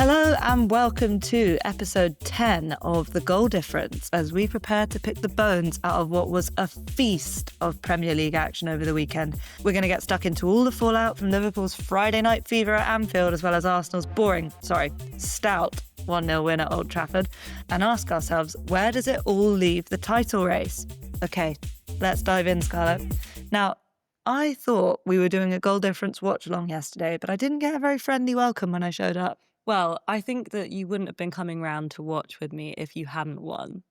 Hello and welcome to episode 10 of The Goal Difference as we prepare to pick the bones out of what was a feast of Premier League action over the weekend. We're going to get stuck into all the fallout from Liverpool's Friday night fever at Anfield as well as Arsenal's stout 1-0 win at Old Trafford and ask ourselves, where does it all leave the title race? Okay, let's dive in, Scarlett. Now, I thought we were doing a Goal Difference watch-along yesterday, but I didn't get a very friendly welcome when I showed up. Well, I think that you wouldn't have been coming round to watch with me if you hadn't won.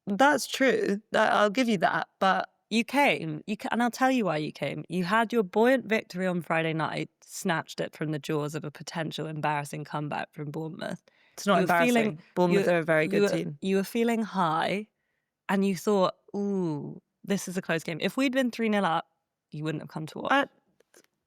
That's true. I'll give you that. But you came, and I'll tell you why you came. You had your buoyant victory on Friday night, snatched it from the jaws of a potential embarrassing comeback from Bournemouth. It's not embarrassing. Bournemouth are a very good team. You were feeling high, and you thought, ooh, this is a close game. If we'd been 3-0 up, you wouldn't have come to watch.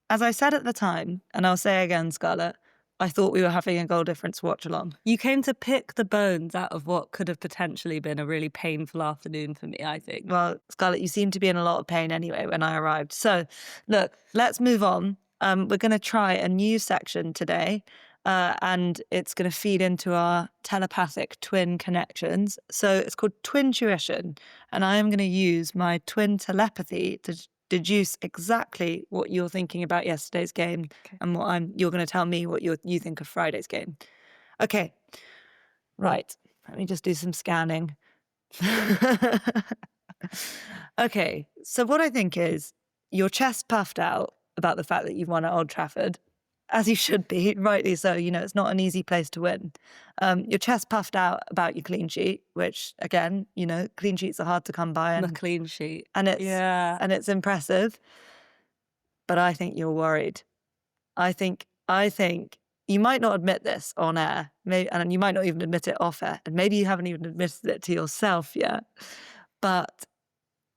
As I said at the time, and I'll say again, Scarlett, I thought we were having a Goal Difference watch-along. You came to pick the bones out of what could have potentially been a really painful afternoon for me, I think. Well, Scarlett, you seemed to be in a lot of pain anyway when I arrived. So, look, let's move on. We're going to try a new section today, and it's going to feed into our telepathic twin connections. So it's called Twin Tuition, and I am going to use my twin telepathy to deduce exactly what you're thinking about yesterday's game and what you're going to tell me what you think of Friday's game. Okay, right. Let me just do some scanning. Okay, so what I think is your chest puffed out about the fact that you've won at Old Trafford, as you should be, rightly so. You know, it's not an easy place to win. Your chest puffed out about your clean sheet, which, again, you know, clean sheets are hard to come by. And a clean sheet. And it's impressive. But I think you're worried. I think you might not admit this on air, and you might not even admit it off air, and maybe you haven't even admitted it to yourself yet. But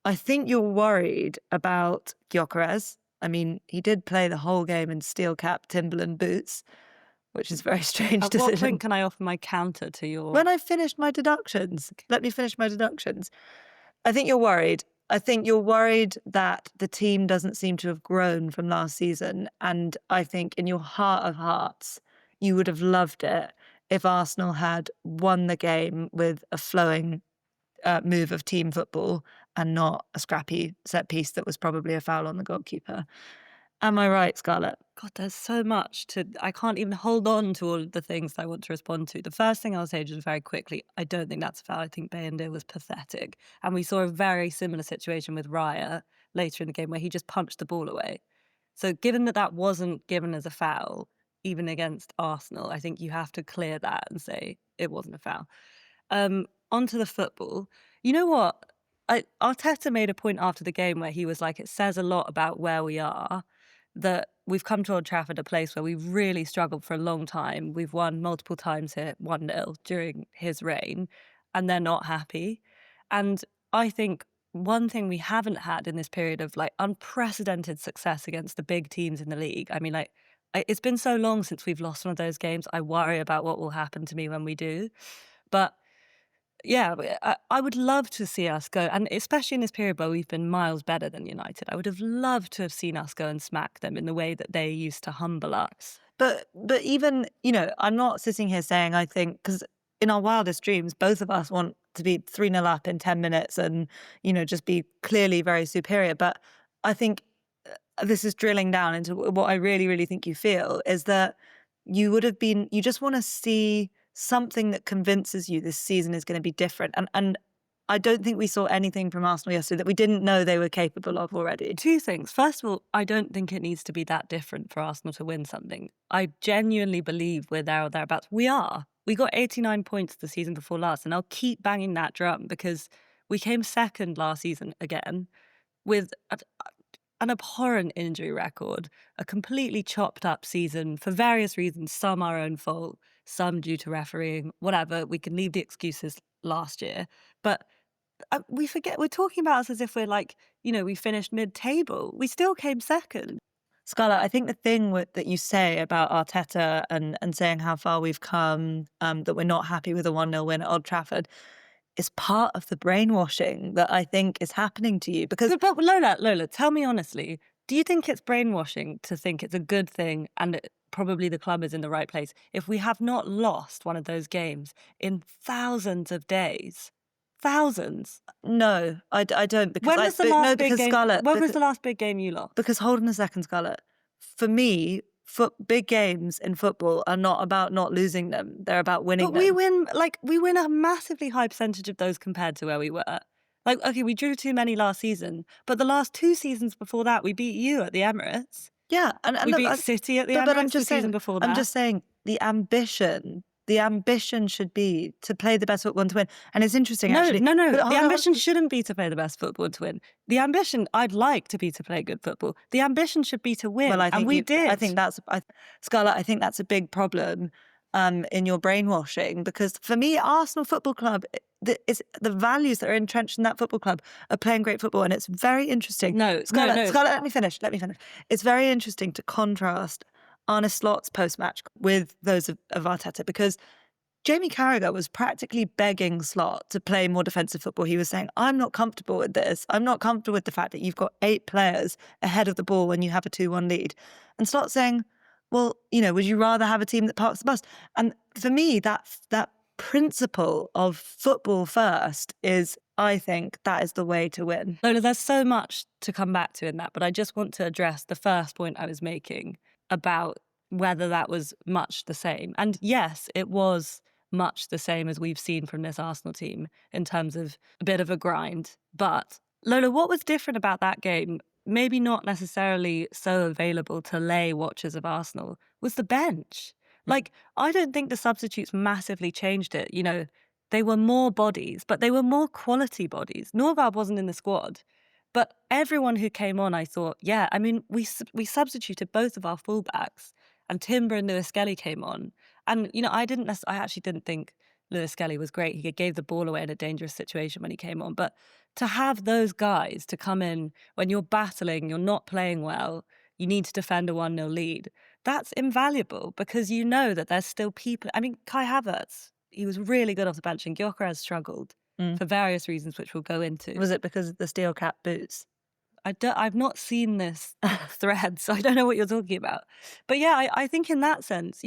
I think you're worried about Gyökeres. I mean, he did play the whole game in steel-capped Timberland boots, which is very strange At decision. what point can I offer my counter to your... When I finished my deductions. Let me finish my deductions. I think you're worried. I think you're worried that the team doesn't seem to have grown from last season. And I think in your heart of hearts, you would have loved it if Arsenal had won the game with a flowing move of team football and not a scrappy set piece that was probably a foul on the goalkeeper. Am I right, Scarlett? God, there's so much I can't even hold on to all of the things I want to respond to. The first thing I'll say just very quickly, I don't think that's a foul. I think Bayindir was pathetic. And we saw a very similar situation with Raya later in the game where he just punched the ball away. So given that wasn't given as a foul, even against Arsenal, I think you have to clear that and say it wasn't a foul. Onto the football. You know what? Arteta made a point after the game where he was like, it says a lot about where we are, that we've come to Old Trafford, a place where we've really struggled for a long time. We've won multiple times here, 1-0 during his reign, and they're not happy. And I think one thing we haven't had in this period of like unprecedented success against the big teams in the league, I mean, like, it's been so long since we've lost one of those games. I worry about what will happen to me when we do. But yeah, I would love to see us go, and especially in this period where we've been miles better than United, I would have loved to have seen us go and smack them in the way that they used to humble us. But even, you know, I'm not sitting here saying I think, because in our wildest dreams, both of us want to be 3-0 up in 10 minutes and, you know, just be clearly very superior. But I think this is drilling down into what I really, really think you feel, is that you just want to see something that convinces you this season is going to be different. And I don't think we saw anything from Arsenal yesterday that we didn't know they were capable of already. Two things. First of all, I don't think it needs to be that different for Arsenal to win something. I genuinely believe we're there or thereabouts. We are. We got 89 points the season before last, and I'll keep banging that drum because we came second last season again with an abhorrent injury record, a completely chopped up season for various reasons, some our own fault, some due to refereeing, whatever. We can leave the excuses last year. But we forget, we're talking about us as if we're like, you know, we finished mid-table. We still came second. Scarlett, I think the thing that you say about Arteta and saying how far we've come, that we're not happy with a 1-0 win at Old Trafford, is part of the brainwashing that I think is happening to you. Because But Lola, tell me honestly, do you think it's brainwashing to think it's a good thing and probably the club is in the right place. If we have not lost one of those games in thousands of days, thousands. No, I don't, because When was the last big because game? Scarlett, When was the last big game you lost? because hold on a second, Scarlett. For me, big games in football are not about not losing them. They're about winning But we them. win a massively high percentage of those compared to where we were. Like, okay, we drew too many last season, but the last 2 seasons before that, we beat you at the Emirates. Yeah, and We look, beat City at the but I'm Emirates the just saying, season before that. I'm just saying the ambition should be to play the best football and to win. And it's interesting, actually. No. But The hold on. ambition shouldn't be to play the best football and to win. The ambition, I'd like to be to play good football. The ambition should be to win, Well, and we did. I think that's, Scarlett, I think that's a big problem in your brainwashing, because for me, Arsenal Football Club, the values that are entrenched in that football club are playing great football, and it's very interesting. Scarlett, let me finish. It's very interesting to contrast Arne Slot's post-match with those of Arteta, because Jamie Carragher was practically begging Slot to play more defensive football. He was saying, I'm not comfortable with this. I'm not comfortable with the fact that you've got 8 players ahead of the ball when you have a 2-1 lead. And Slot saying, well, would you rather have a team that parks the bus? And for me, that principle of football first is, I think, that is the way to win. Lola, there's so much to come back to in that, but I just want to address the first point I was making about whether that was much the same. And yes, it was much the same as we've seen from this Arsenal team in terms of a bit of a grind. But Lola, what was different about that game, maybe not necessarily so available to lay watchers of Arsenal, was the bench. Like, I don't think the substitutes massively changed it. They were more bodies, but they were more quality bodies. Norgard wasn't in the squad. But everyone who came on, I thought, yeah, I mean, we substituted both of our fullbacks, and Timber and Lewis Skelly came on. And, I actually didn't think Lewis Skelly was great. He gave the ball away in a dangerous situation when he came on. But to have those guys to come in when you're battling, you're not playing well, you need to defend a 1-0 lead, that's invaluable, because you know that there's still people. I mean, Kai Havertz, he was really good off the bench, and Gyökeres struggled for various reasons, which we'll go into. Was it because of the steel cap boots? I've not seen this thread, so I don't know what you're talking about. But yeah, I think in that sense,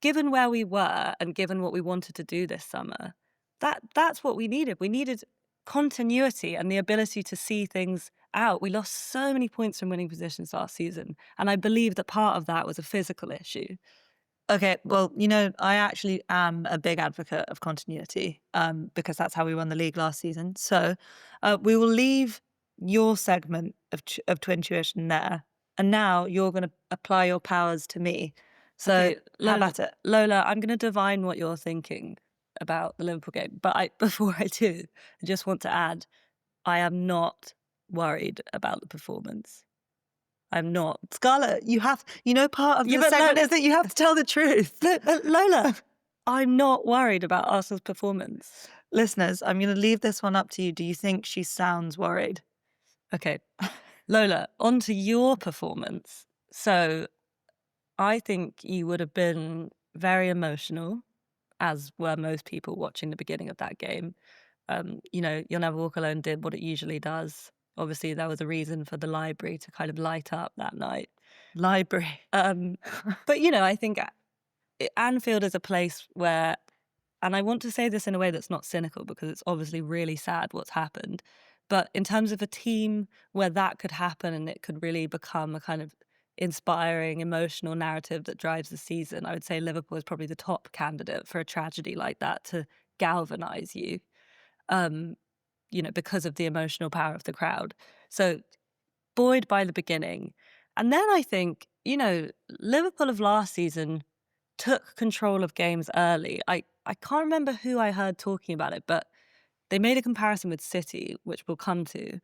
given where we were and given what we wanted to do this summer, that's what we needed. We needed continuity and the ability to see things out. We lost so many points from winning positions last season, and I believe that part of that was a physical issue. Okay, well, I actually am a big advocate of continuity, because that's how we won the league last season. So we will leave your segment of twin tuition there, and now you're going to apply your powers to me. So Okay, how about it? Lola, I'm going to divine what you're thinking about the Liverpool game. But before I do, I just want to add, I am not worried about the performance. I'm not. Scarlett, part of Yeah, this but segment is that you have to tell the truth. Lola, I'm not worried about Arsenal's performance. Listeners, I'm going to leave this one up to you. Do you think she sounds worried? Okay, Lola, on to your performance. So I think you would have been very emotional, as were most people watching the beginning of that game. You'll Never Walk Alone did what it usually does. Obviously, there was a reason for the library to kind of light up that night. Library. But, I think Anfield is a place where, and I want to say this in a way that's not cynical, because it's obviously really sad what's happened. But in terms of a team where that could happen and it could really become a kind of inspiring, emotional narrative that drives the season, I would say Liverpool is probably the top candidate for a tragedy like that to galvanise you. Because of the emotional power of the crowd. So buoyed by the beginning. And then I think, Liverpool of last season took control of games early. I can't remember who I heard talking about it, but they made a comparison with City, which we'll come to.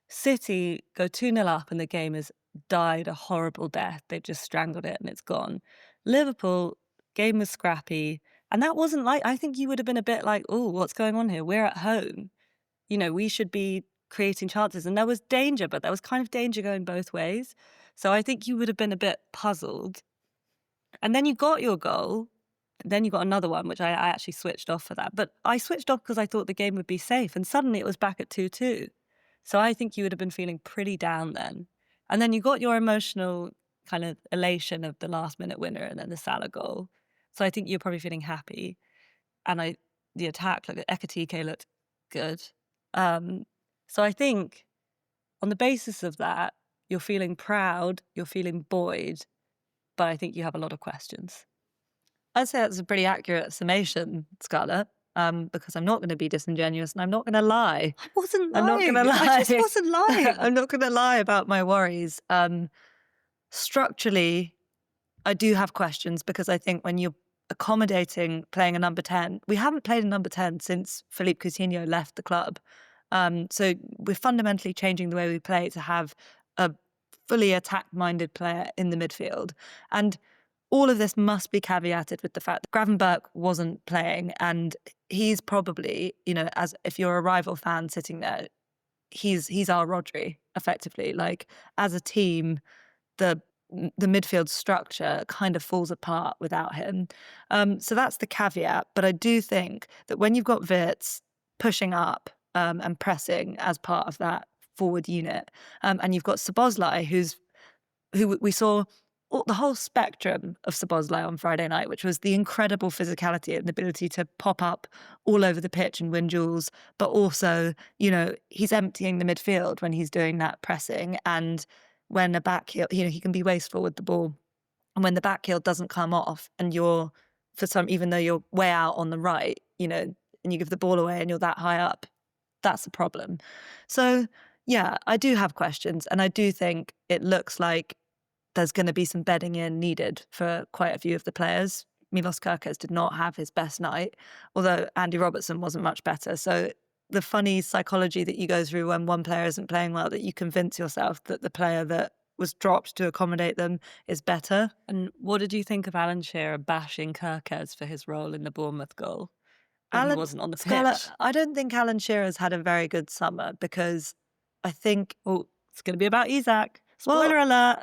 City go 2-0 up and the game has died a horrible death. They've just strangled it and it's gone. Liverpool, game was scrappy. And that wasn't I think you would have been a bit like, oh, what's going on here? We're at home. We should be creating chances. And there was danger, but there was kind of danger going both ways. So I think you would have been a bit puzzled. And then you got your goal. Then you got another one, which I actually switched off for that. But I switched off because I thought the game would be safe. And suddenly it was back at 2-2. So I think you would have been feeling pretty down then. And then you got your emotional kind of elation of the last minute winner and then the Salah goal. So I think you're probably feeling happy. And the attack, like the Ekatike looked good. So I think on the basis of that, you're feeling proud, you're feeling buoyed, but I think you have a lot of questions. I'd say that's a pretty accurate summation, Scarlett, because I'm not going to be disingenuous and I'm not going to lie. I wasn't I'm not lying. going to lie. I just wasn't lying. I'm not going to lie about my worries. Structurally, I do have questions because I think when you're accommodating playing a number 10, we haven't played a number 10 since Philippe Coutinho left the club. So we're fundamentally changing the way we play to have a fully attack-minded player in the midfield. And all of this must be caveated with the fact that Gravenberch wasn't playing, and he's probably, as if you're a rival fan sitting there, he's our Rodri, effectively. Like, as a team, the midfield structure kind of falls apart without him. So that's the caveat. But I do think that when you've got Wirtz pushing up and pressing as part of that forward unit, and you've got Szoboszlai, who we saw the whole spectrum of Szoboszlai on Friday night, which was the incredible physicality and the ability to pop up all over the pitch and win duels, but also, he's emptying the midfield when he's doing that pressing. And when a back heel, he can be wasteful with the ball. And when the back heel doesn't come off and even though you're way out on the right, and you give the ball away and you're that high up, that's a problem. So, yeah, I do have questions. And I do think it looks like there's going to be some bedding in needed for quite a few of the players. Milos Kerkez did not have his best night, although Andy Robertson wasn't much better. So the funny psychology that you go through when one player isn't playing well, that you convince yourself that the player that was dropped to accommodate them is better. And what did you think of Alan Shearer bashing Kerkez for his role in the Bournemouth goal when he wasn't on the pitch? I don't think Alan Shearer's had a very good summer because I think... Oh, it's going to be about Isak. Spoiler alert.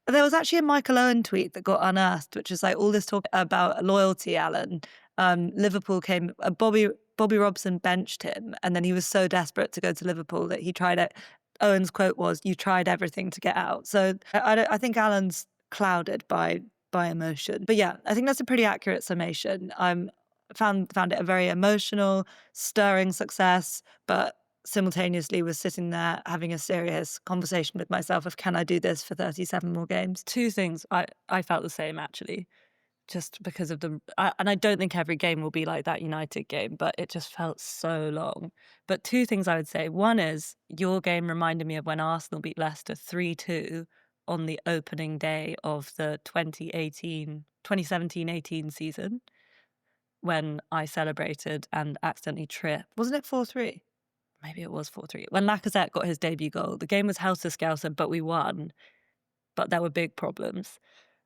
There was actually a Michael Owen tweet that got unearthed, which is like all this talk about loyalty, Alan. Liverpool came... Bobby Robson benched him, and then he was so desperate to go to Liverpool that he tried it. Owen's quote was, "You tried everything to get out." So I think Alan's clouded by emotion. But yeah, I think that's a pretty accurate summation. Found it a very emotional, stirring success, but simultaneously was sitting there having a serious conversation with myself of, can I do this for 37 more games? Two things. I felt the same, actually, just because of and I don't think every game will be like that United game, but it just felt so long. But two things I would say. One is your game reminded me of when Arsenal beat Leicester 3-2 on the opening day of the 2017-18 season, when I celebrated and accidentally tripped. Wasn't it 4-3? Maybe it was 4-3. When Lacazette got his debut goal, the game was helter-skelter, but we won. But there were big problems.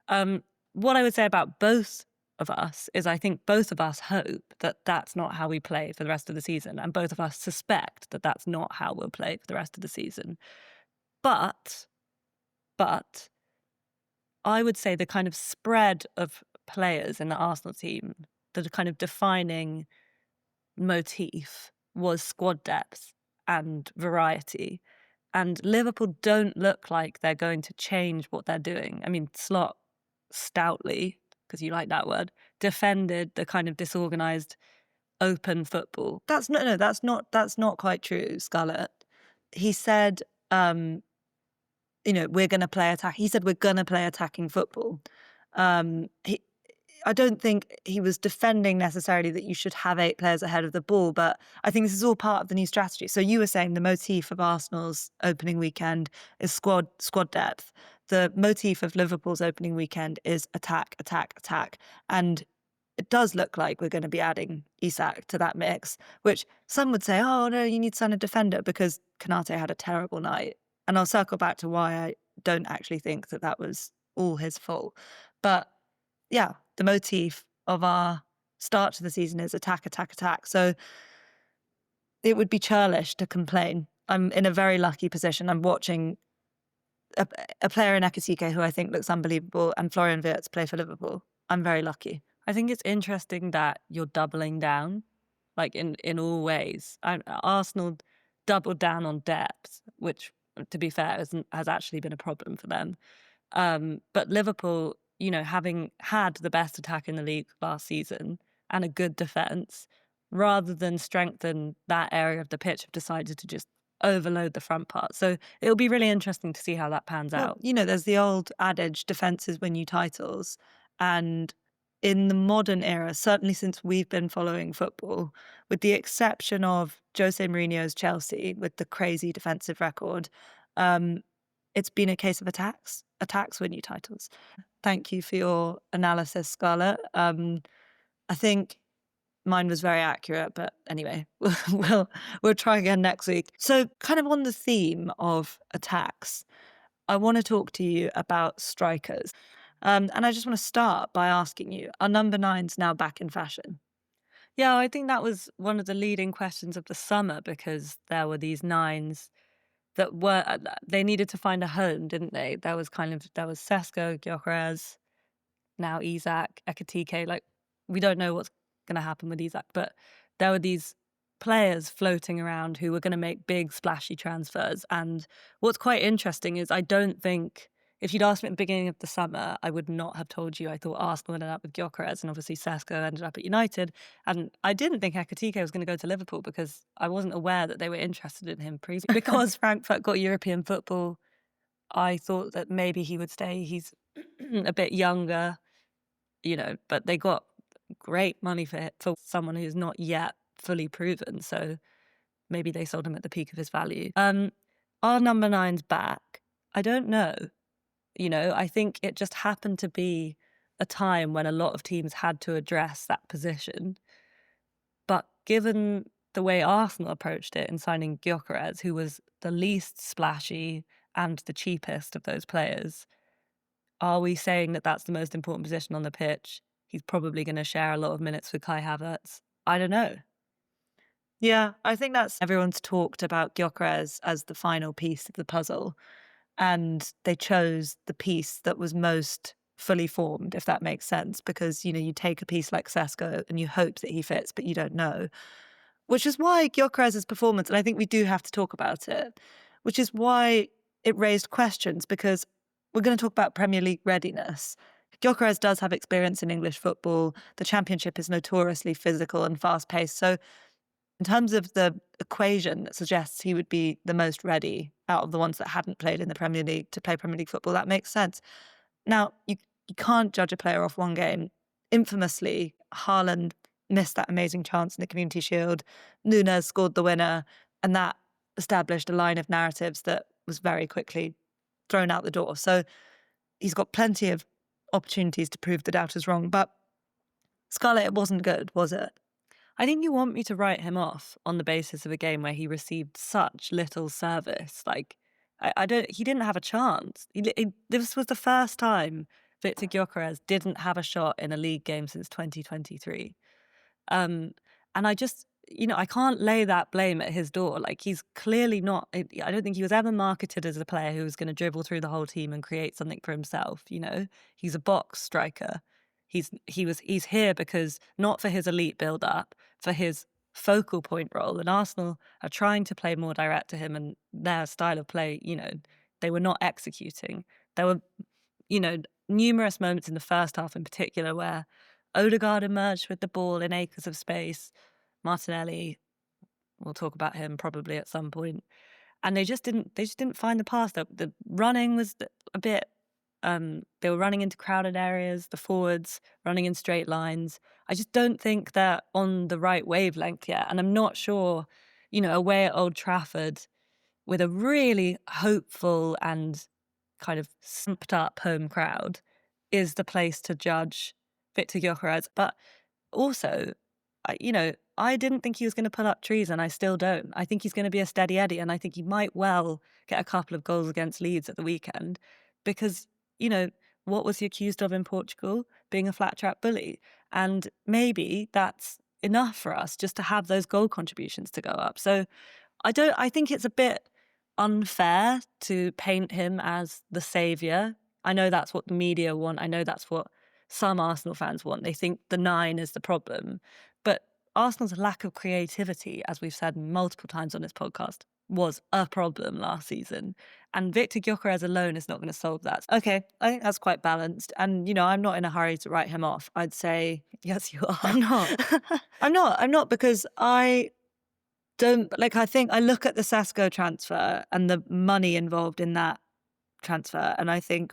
What I would say about both of us is I think both of us hope that that's not how we play for the rest of the season. And both of us suspect that that's not how we'll play for the rest of the season. But I would say the kind of spread of players in the Arsenal team, the kind of defining motif was squad depth and variety. And Liverpool don't look like they're going to change what they're doing. I mean, Slot stoutly, because you like that word, defended the kind of disorganized open football. That's not quite true, Scarlett. He said, we're going to play attack. He said we're going to play attacking football. I don't think he was defending necessarily that you should have 8 players ahead of the ball, but I think this is all part of the new strategy. So you were saying the motif of Arsenal's opening weekend is squad depth. The motif of Liverpool's opening weekend is attack. And it does look like we're going to be adding Isak to that mix, which some would say, oh, no, you need to sign a defender because Konate had a terrible night. And I'll circle back to why I don't actually think that was all his fault. But yeah, the motif of our start to the season is attack. So it would be churlish to complain. I'm in a very lucky position. I'm watching a player in Ekatike who I think looks unbelievable, and Florian Wirtz play for Liverpool. I'm very lucky. I think it's interesting that you're doubling down, like in all ways. Arsenal doubled down on depth, which, to be fair, has actually been a problem for them. But Liverpool, having had the best attack in the league last season and a good defence, rather than strengthen that area of the pitch, have decided to just overload the front part. So it'll be really interesting to see how that pans out. There's the old adage, defences win you titles. And in the modern era, certainly since we've been following football, with the exception of Jose Mourinho's Chelsea with the crazy defensive record, it's been a case of attacks. Attacks win you titles. Thank you for your analysis, Scarlett. I think mine was very accurate, but anyway, we'll try again next week. So kind of on the theme of attacks, I want to talk to you about strikers. And I just want to start by asking you, are number 9s now back in fashion? Yeah, I think that was one of the leading questions of the summer, because there were these 9s that were, they needed to find a home, didn't they? There was Sesko, Gyökeres, now Isak, Ekitike. Like, we don't know what's going to happen with Isak, but there were these players floating around who were going to make big splashy transfers. And what's quite interesting is, I don't think, if you'd asked me at the beginning of the summer, I would not have told you I thought Arsenal ended up with Gyökeres, and obviously Sesko ended up at United. And I didn't think Ekitike was going to go to Liverpool, because I wasn't aware that they were interested in him previously. Because Frankfurt got European football, I thought that maybe he would stay. He's a bit younger, but they got great money for someone who's not yet fully proven. So maybe they sold him at the peak of his value. Are number 9s back? I don't know. I think it just happened to be a time when a lot of teams had to address that position. But given the way Arsenal approached it in signing Gyökeres, who was the least splashy and the cheapest of those players, are we saying that that's the most important position on the pitch? He's probably going to share a lot of minutes with Kai Havertz. I don't know. Yeah, I think everyone's talked about Gyökeres as the final piece of the puzzle, and they chose the piece that was most fully formed, if that makes sense, because, you take a piece like Sesko and you hope that he fits, but you don't know. Which is why Gyökeres' performance, and I think we do have to talk about it, which is why it raised questions, because we're going to talk about Premier League readiness. Gyökeres does have experience in English football. The Championship is notoriously physical and fast-paced. So in terms of the equation that suggests he would be the most ready out of the ones that hadn't played in the Premier League to play Premier League football, that makes sense. Now, you can't judge a player off one game. Infamously, Haaland missed that amazing chance in the Community Shield. Nunes scored the winner, and that established a line of narratives that was very quickly thrown out the door. So he's got plenty of opportunities to prove the doubters wrong. But Scarlett, it wasn't good, was it? I think you want me to write him off on the basis of a game where he received such little service. Like, he didn't have a chance. This was the first time Viktor Gyökeres didn't have a shot in a league game since 2023. And I just, I can't lay that blame at his door. Like, he's clearly not, I don't think he was ever marketed as a player who was going to dribble through the whole team and create something for himself. He's a box striker. He's here because, not for his elite build-up, for his focal point role. And Arsenal are trying to play more direct to him, and their style of play, they were not executing. There were, numerous moments in the first half in particular where Odegaard emerged with the ball in acres of space. Martinelli, we'll talk about him probably at some point. And they just didn't find the pass. The running was a bit, they were running into crowded areas, the forwards running in straight lines. I just don't think they're on the right wavelength yet. And I'm not sure, away at Old Trafford with a really hopeful and kind of simped up home crowd is the place to judge Viktor Gyökeres. But also, I didn't think he was going to pull up trees, and I still don't. I think he's going to be a steady Eddie, and I think he might well get a couple of goals against Leeds at the weekend, because, what was he accused of in Portugal? Being a flat track bully. And maybe that's enough for us just to have those goal contributions to go up. So I think it's a bit unfair to paint him as the saviour. I know that's what the media want. I know that's what some Arsenal fans want. They think the 9 is the problem. But Arsenal's lack of creativity, as we've said multiple times on this podcast, was a problem last season. And Viktor Gyökeres alone is not going to solve that. Okay, I think that's quite balanced. And, I'm not in a hurry to write him off. I'd say, Yes, you are. I'm not. I'm not because I don't, like, I think I look at the Sesko transfer and the money involved in that transfer, and I think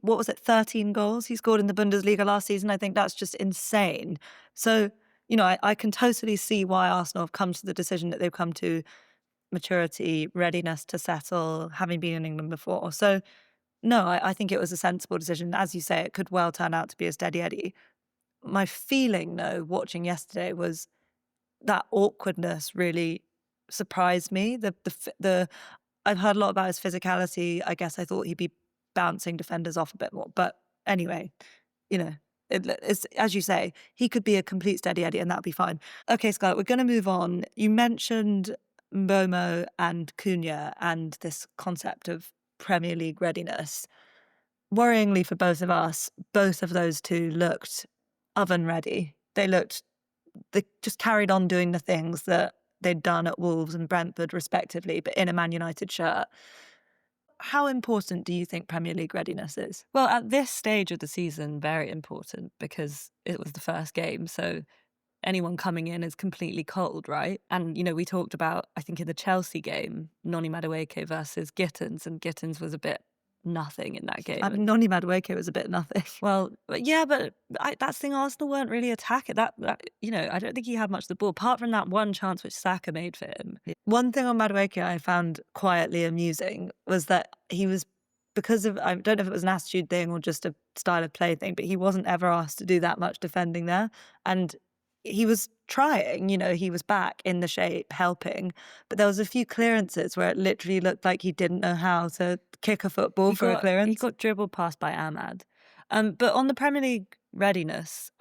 what was it, 13 goals he scored in the Bundesliga last season? I think that's just insane. So, I can totally see why Arsenal have come to the decision that they've come to: maturity, readiness to settle, having been in England before. So, no, I think it was a sensible decision. As you say, it could well turn out to be a steady Eddie. My feeling, though, watching yesterday was that awkwardness really surprised me. The I've heard a lot about his physicality. I guess I thought he'd be bouncing defenders off a bit more. But anyway, it's, as you say, he could be a complete steady Eddie and that'd be fine. Okay, Scarlett, we're going to move on. You mentioned Mbomo and Cunha and this concept of Premier League readiness. Worryingly for both of us, both of those two looked oven ready. They just carried on doing the things that they'd done at Wolves and Brentford respectively, but in a Man United shirt. How important do you think Premier League readiness is? Well, at this stage of the season, very important, because it was the first game. So anyone coming in is completely cold, right? And, we talked about, I think in the Chelsea game, Noni Madueke versus Gittins, and Gittins was a bit nothing in that game. Noni Madueke was a bit nothing. Well, yeah, but that's the thing, Arsenal weren't really attacking. I don't think he had much of the ball, apart from that one chance which Saka made for him. One thing on Madueke I found quietly amusing was that he was, because of, I don't know if it was an attitude thing or just a style of play thing, but he wasn't ever asked to do that much defending there. And he was trying, he was back in the shape, helping, but there was a few clearances where it literally looked like he didn't know how to kick a football for a clearance. He got dribbled past by Ahmad. But on the Premier League readiness,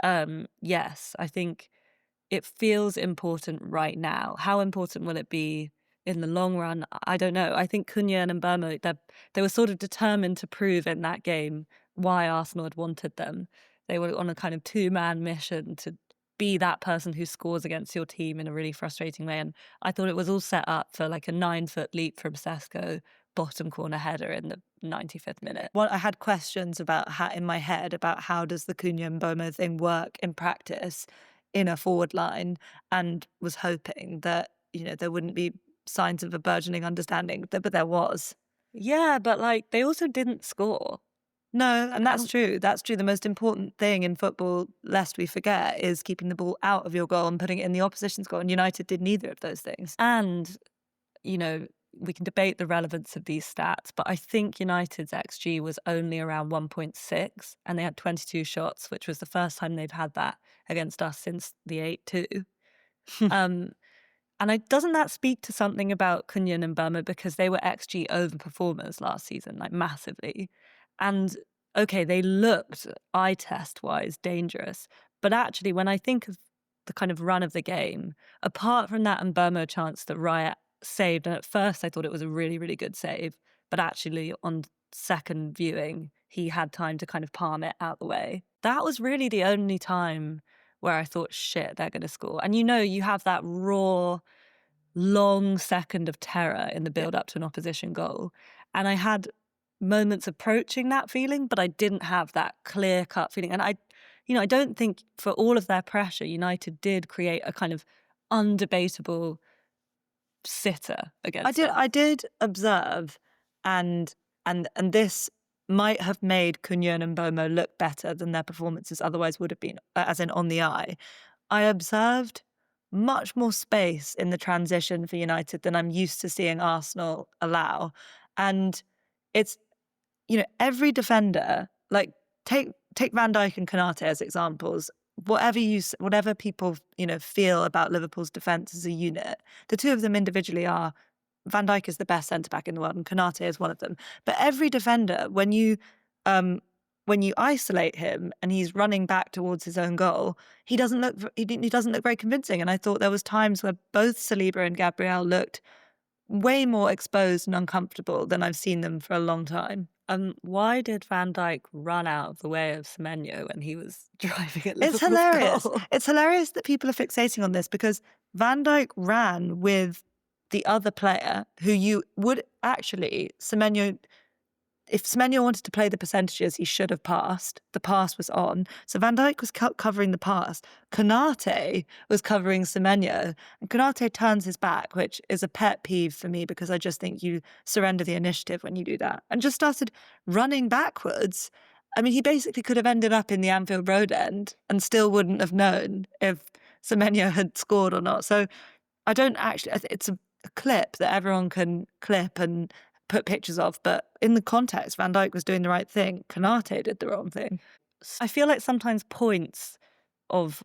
yes, I think it feels important right now. How important will it be in the long run? I don't know. I think Cunha and Mbeumo, they were sort of determined to prove in that game why Arsenal had wanted them. They were on a kind of two-man mission to be that person who scores against your team in a really frustrating way. And I thought it was all set up for like a 9-foot leap from Sesko, bottom corner header in the 95th minute. Well, I had questions in my head about how does the Cunha and Mbeumo thing work in practice in a forward line, and was hoping that, there wouldn't be signs of a burgeoning understanding, but there was. Yeah, but they also didn't score. No, and that's true. That's true. The most important thing in football, lest we forget, is keeping the ball out of your goal and putting it in the opposition's goal. And United did neither of those things. And, we can debate the relevance of these stats, but I think United's XG was only around 1.6, and they had 22 shots, which was the first time they've had that against us since the 8-2. And doesn't that speak to something about Cunha and Mbeumo, because they were XG overperformers last season, massively. And okay, they looked eye test wise dangerous, but actually when I think of the kind of run of the game, apart from that Mbeumo chance that Riot saved, and at first I thought it was a really, really good save, but actually on second viewing, he had time to kind of palm it out the way. That was really the only time where I thought, shit, they're going to score. And you have that raw, long second of terror in the build up to an opposition goal. And I had moments approaching that feeling, but I didn't have that clear cut feeling. And I don't think for all of their pressure, United did create a kind of undebatable sitter against us. I did observe, and this might have made Cunha and Mbeumo look better than their performances otherwise would have been, as in on the eye. I observed much more space in the transition for United than I'm used to seeing Arsenal allow. And it's, every defender, take Van Dijk and Konate as examples. Whatever people, feel about Liverpool's defence as a unit, the two of them individually are, Van Dijk is the best centre-back in the world and Konate is one of them. But every defender, when you isolate him and he's running back towards his own goal, he doesn't look very convincing. And I thought there was times where both Saliba and Gabriel looked way more exposed and uncomfortable than I've seen them for a long time. Why did Van Dijk run out of the way of Semenyo when he was driving at Liverpool's It's hilarious. goal? It's hilarious that people are fixating on this, because Van Dijk ran with the other player who you would actually, Semenyo, if Semenyo wanted to play the percentages, he should have passed. The pass was on. So Van Dijk was covering the pass. Konate was covering Semenyo. And Konate turns his back, which is a pet peeve for me because I just think you surrender the initiative when you do that. And just started running backwards. I mean, he basically could have ended up in the Anfield Road end and still wouldn't have known if Semenyo had scored or not. So I don't actually, it's a clip that everyone can clip and put pictures of, but in the context, Van Dijk was doing the right thing. Konate did the wrong thing. I feel like sometimes points of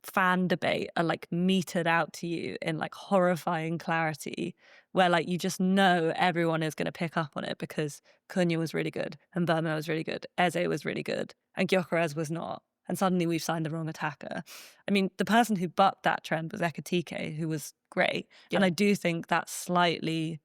fan debate are like meted out to you in like horrifying clarity, where like you just know everyone is going to pick up on it because Cunha was really good and Burma was really good, Eze was really good, and Gyökeres was not. And suddenly we've signed the wrong attacker. I mean, the person who bucked that trend was Ekitike, who was great. Yeah. And I do think that slightly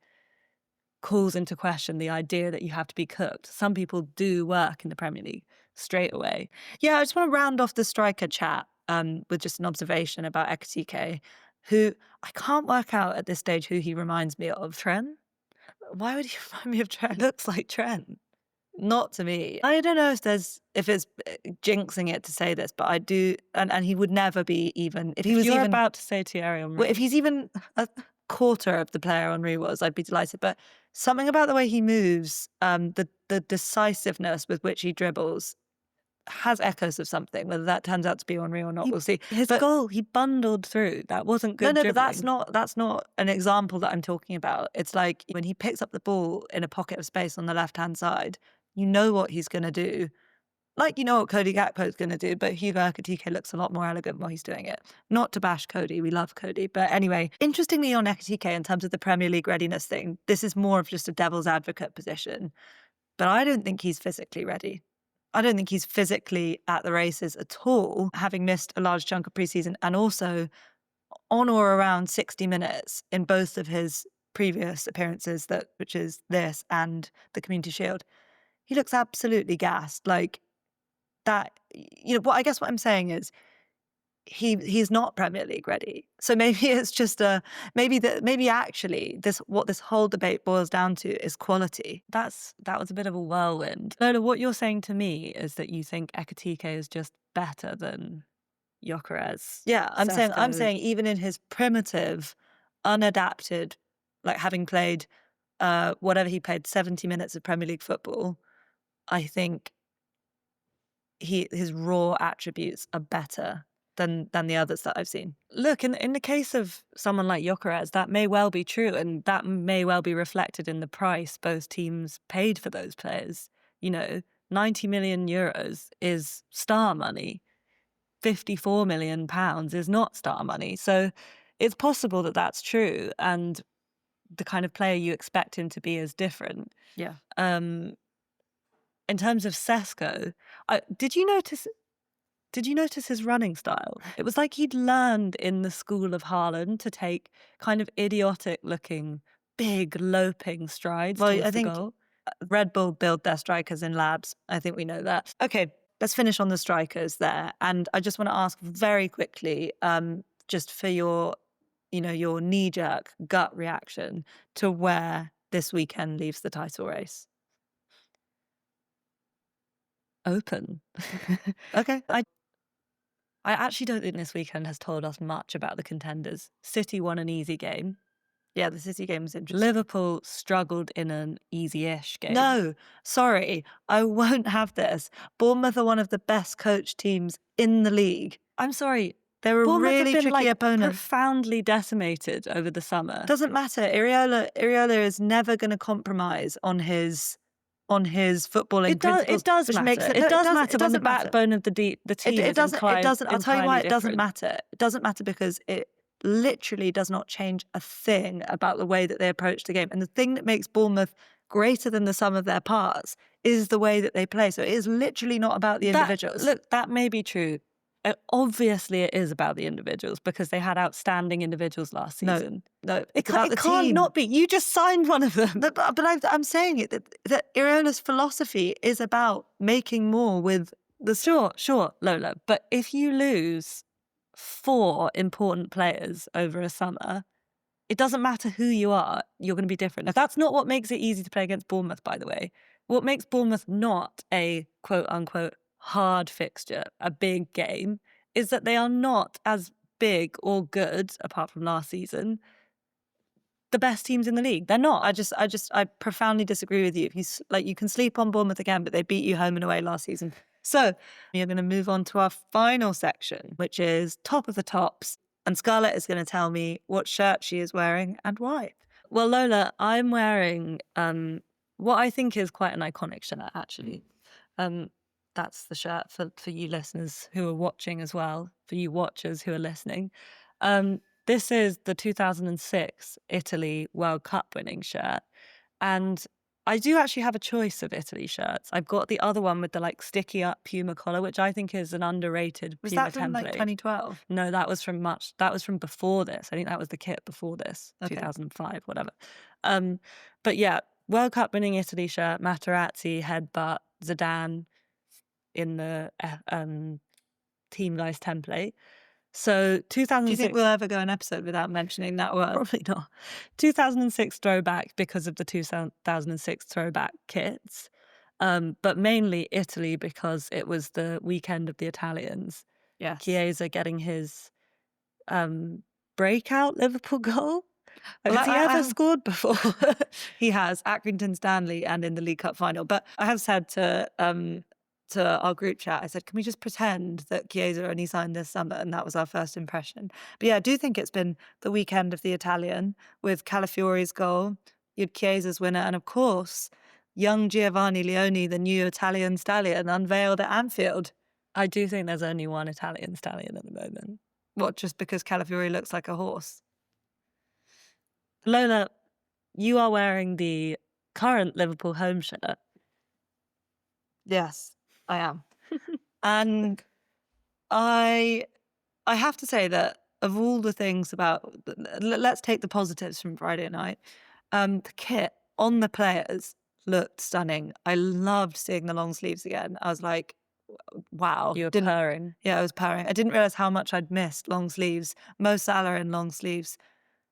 calls into question the idea that you have to be cooked. Some people do work in the Premier League straight away. Yeah, I just want to round off the striker chat with just an observation about Ekitike, who I can't work out at this stage who he reminds me of. Trent? Why would he remind me of Trent? Looks like Trent. Not to me. I don't know if it's jinxing it to say this, but I do, and he would never be even if he was You're even about to say Thierry Henry. well, if he's even a quarter of the player Henry was, I'd be delighted. But something about the way he moves, the decisiveness with which he dribbles, has echoes of something. Whether that turns out to be Henry or not, we'll see. His goal, he bundled through. That wasn't good. No, dribbling. but that's not an example that I'm talking about. It's like when he picks up the ball in a pocket of space on the left-hand side, you know what he's going to do. Like you know what Cody Gakpo is going to do, but Hugo Ekitike looks a lot more elegant while he's doing it. Not to bash Cody, we love Cody. But anyway, interestingly on Ekitike in terms of the Premier League readiness thing, this is more of just a devil's advocate position. But I don't think he's physically ready. I don't think he's physically at the races at all, having missed a large chunk of preseason and also on or around 60 minutes in both of his previous appearances, which is this and the Community Shield. He looks absolutely gassed. Like that, what I'm saying is he's not Premier League ready. So maybe it's just maybe actually what this whole debate boils down to is quality. That was a bit of a whirlwind. Lola, what you're saying to me is that you think Ekitike is just better than Gyökeres. Yeah, I'm saying even in his primitive, unadapted, like having played whatever he played, 70 minutes of Premier League football, I think his raw attributes are better than the others that I've seen. Look, in the case of someone like Gyökeres, that may well be true, and that may well be reflected in the price both teams paid for those players. 90 million euros is star money. 54 million pounds is not star money. So it's possible that that's true, and the kind of player you expect him to be is different. Yeah. In terms of Sesko, did you notice his running style? It was like he'd learned in the school of Haaland to take kind of idiotic-looking, big, loping strides towards the goal. Red Bull build their strikers in labs. I think we know that. Okay, let's finish on the strikers there. And I just want to ask very quickly, just for your knee-jerk gut reaction to where this weekend leaves the title race. Open. Okay. I actually don't think this weekend has told us much about the contenders. City won an easy game. Yeah, the City game was interesting. Liverpool struggled in an easy-ish game. No, sorry, I won't have this. Bournemouth are one of the best coached teams in the league. I'm sorry. They're a Bournemouth really have been, tricky opponent. Profoundly decimated over the summer. Doesn't matter. Iriola is never going to compromise on his footballing principles. It does matter. It does matter when the backbone of the team it doesn't. I'll tell you why it doesn't different. matter. It doesn't matter because it literally does not change a thing about the way that they approach the game. And the thing that makes Bournemouth greater than the sum of their parts is the way that they play. So it is literally not about the individuals. Look, that may be true. Obviously, it is about the individuals because they had outstanding individuals last season. No, it can't not be. You just signed one of them. But I'm saying it that Iriola's philosophy is about making more with the. Sure, Lola. But if you lose 4 important players over a summer, It doesn't matter who you are, you're going to be different. That's not what makes it easy to play against Bournemouth, by the way. What makes Bournemouth not a quote-unquote hard fixture, a big game, is that they are not as big or good, apart from last season, the best teams in the league. They're not. I profoundly disagree with you. You can sleep on Bournemouth again, but they beat you home and away last season. So you're going to move on to our final section, which is top of the tops. And Scarlett is going to tell me what shirt she is wearing and why. Well, Lola, I'm wearing what I think is quite an iconic shirt, actually. That's the shirt for you listeners who are watching as well, for you watchers who are listening. This is the 2006 Italy World Cup winning shirt. And I do actually have a choice of Italy shirts. I've got the other one with the sticky up Puma collar, which I think is an underrated Puma template. Was that from 2012? No, that was from before this. I think that was the kit before this, okay. 2005, whatever. But yeah, World Cup winning Italy shirt, Materazzi, headbutt, Zidane in the Team Guys template. So 2006... Do you think we'll ever go an episode without mentioning that word? Probably not. 2006 throwback because of the 2006 throwback kits, but mainly Italy because it was the weekend of the Italians. Yes. Chiesa getting his breakout Liverpool goal. Has he ever scored before? He has, at Accrington Stanley and in the League Cup final. But I have said to our group chat, I said, can we just pretend that Chiesa only signed this summer? And that was our first impression. But yeah, I do think it's been the weekend of the Italian with Calafiori's goal, you had Chiesa's winner, and of course, young Giovanni Leone, the new Italian stallion, unveiled at Anfield. I do think there's only one Italian stallion at the moment. What, just because Calafiori looks like a horse? Lola, you are wearing the current Liverpool home shirt. Yes, I am. And I have to say that of all the things about, let's take the positives from Friday night. The kit on the players looked stunning. I loved seeing the long sleeves again. I was like, wow. You were purring. Yeah, I was purring. I didn't realise how much I'd missed long sleeves. Mo Salah in long sleeves.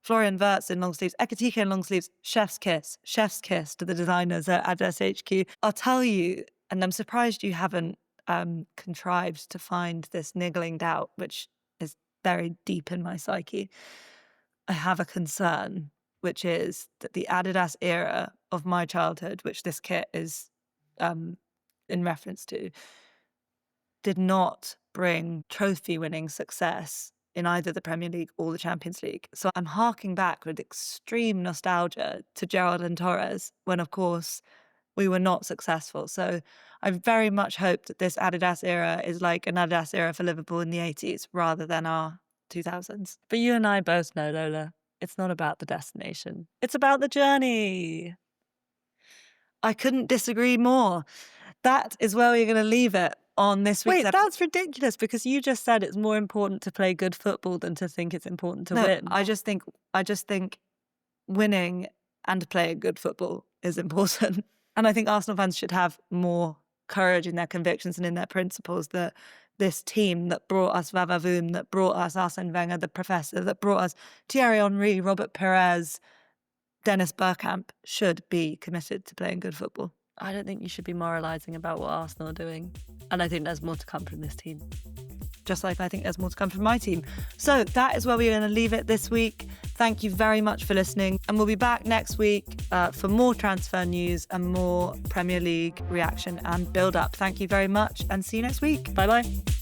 Florian Wirtz in long sleeves. Ekitike in long sleeves. Chef's kiss. Chef's kiss to the designers at Adidas HQ. I'll tell you, and I'm surprised you haven't contrived to find this niggling doubt, which is buried deep in my psyche. I have a concern, which is that the Adidas era of my childhood, which this kit is in reference to, did not bring trophy-winning success in either the Premier League or the Champions League. So I'm harking back with extreme nostalgia to Gerrard and Torres when, of course, we were not successful. So I very much hope that this Adidas era is like an Adidas era for Liverpool in the 80s rather than our 2000s. But you and I both know, Lola, it's not about the destination. It's about the journey. I couldn't disagree more. That is where we're going to leave it on this week's episode. That's ridiculous because you just said it's more important to play good football than to think it's important to win. I just think winning and playing good football is important. And I think Arsenal fans should have more courage in their convictions and in their principles that this team that brought us Vavavoom, that brought us Arsene Wenger, the professor, that brought us Thierry Henry, Robert Perez, Dennis Bergkamp should be committed to playing good football. I don't think you should be moralising about what Arsenal are doing. And I think there's more to come from this team. Just like I think there's more to come from my team. So that is where we're going to leave it this week. Thank you very much for listening. And we'll be back next week for more transfer news and more Premier League reaction and build-up. Thank you very much and see you next week. Bye-bye.